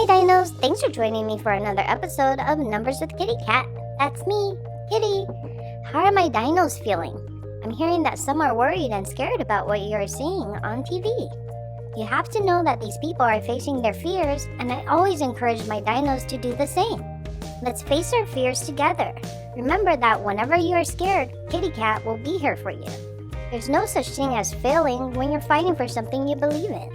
Hi Dinos, thanks for joining me for another episode of Numbers with Kitty Cat. That's me, Kitty. How are my dinos feeling? I'm hearing that some are worried and scared about what you are seeing on TV. You have to know that these people are facing their fears, and I always encourage my dinos to do the same. Let's face our fears together. Remember that whenever you are scared, Kitty Cat will be here for you. There's no such thing as failing when you're fighting for something you believe in.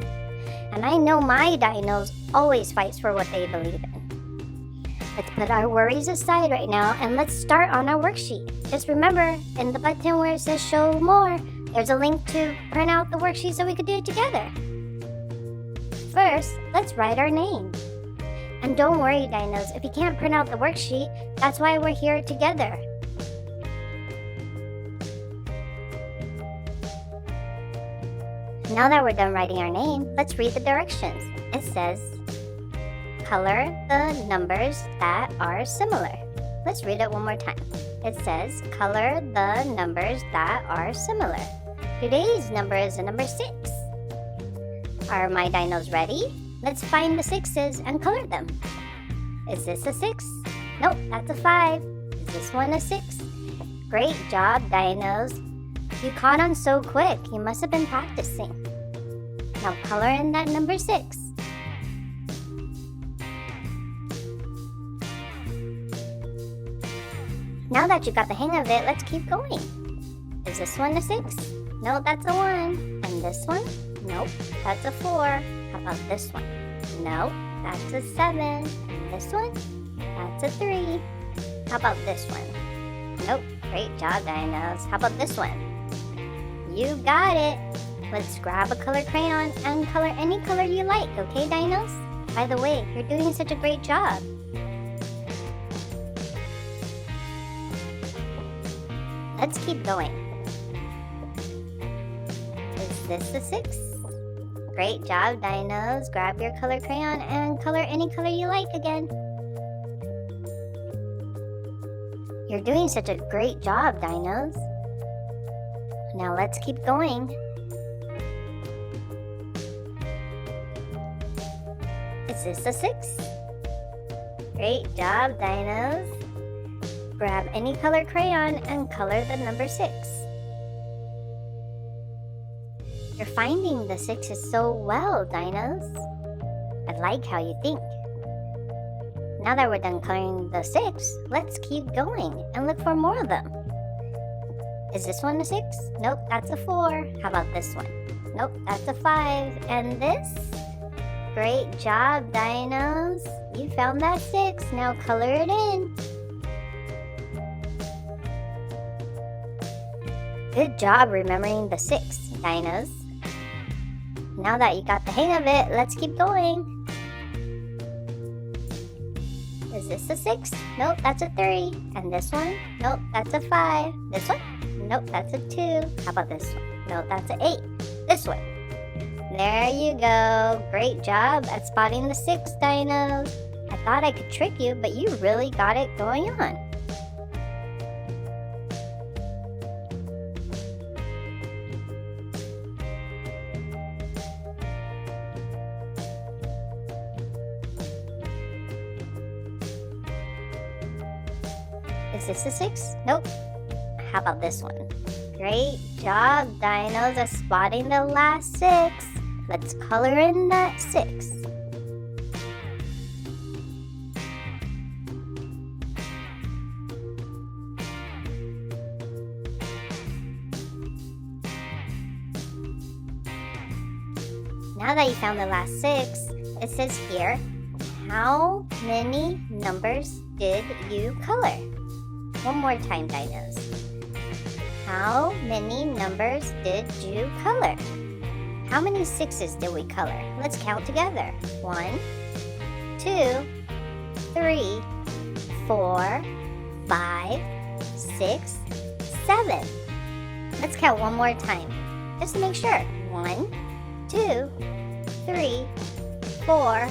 And I know my dinos always fights for what they believe in. Let's put our worries aside right now and let's start on our worksheet. Just remember, in the button where it says show more, there's a link to print out the worksheet so we could do it together. First, let's write our name. And don't worry, dinos, if you can't print out the worksheet, that's why we're here together. Now that we're done writing our name, let's read the directions. It says, color the numbers that are similar. Let's read it one more time. It says, color the numbers that are similar. Today's number is the number 6. Are my dinos ready? Let's find the 6s and color them. Is this a 6? Nope, that's a 5. Is this one a 6? Great job, dinos. You caught on so quick. You must have been practicing. Now color in that number 6. Now that you got the hang of it, let's keep going. Is this one a 6? No, that's a 1. And this one? Nope, that's a 4. How about this one? Nope, that's a 7. And this one? That's a 3. How about this one? Nope, great job, dinos. How about this one? You got it! Let's grab a colored crayon and color any color you like, okay, dinos? By the way, you're doing such a great job. Let's keep going. Is this a 6? Great job, dinos. Grab your colored crayon and color any color you like again. You're doing such a great job, dinos. Now let's keep going. Is this a 6? Great job, dinos. Grab any colored crayon and color the number 6. You're finding the 6s so well, dinos. I like how you think. Now that we're done coloring the 6, let's keep going and look for more of them. Is this one a 6? Nope, that's a 4. How about this one? Nope, that's a 5. And this? Great job, dinos. You found that 6. Now color it in. Good job remembering the 6, dinos. Now that you got the hang of it, let's keep going. Is this a 6? Nope, that's a 3. And this one? Nope, that's a 5. This one? Nope, that's a 2. How about this one? Nope, that's an 8. This one. There you go. Great job at spotting the 6, dinos. I thought I could trick you, but you really got it going on. Is this a 6? Nope. How about this one? Great job, dinos, at spotting the last 6. Let's color in that 6. Now that you found the last 6, it says here, how many numbers did you color? One more time, dinos. How many numbers did you color? How many 6s did we color? Let's count together. 1, 2, 3, 4, 5, 6, 7. Let's count one more time, just to make sure. 1, 2, 3, 4,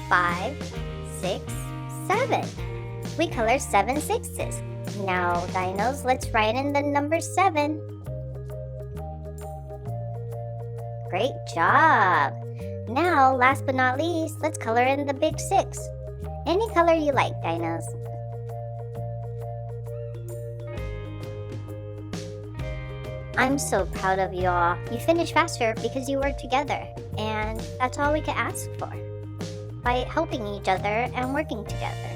5, 6, 7. We colored 7 6s. Now, dinos, let's write in the number 7. Great job! Now, last but not least, let's color in the big 6. Any color you like, Dinos. I'm so proud of you all. You finished faster because you worked together, and that's all we could ask for, by helping each other and working together.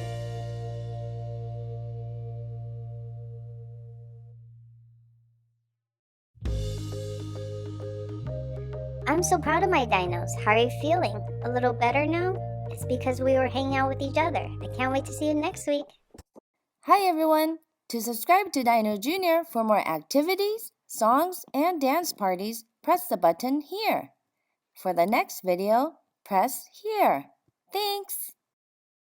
I'm so proud of my dinos. How are you feeling? A little better now? It's because we were hanging out with each other. I can't wait to see you next week. Hi everyone! To subscribe to Dino Jr. for more activities, songs, and dance parties, press the button here. For the next video, press here. Thanks!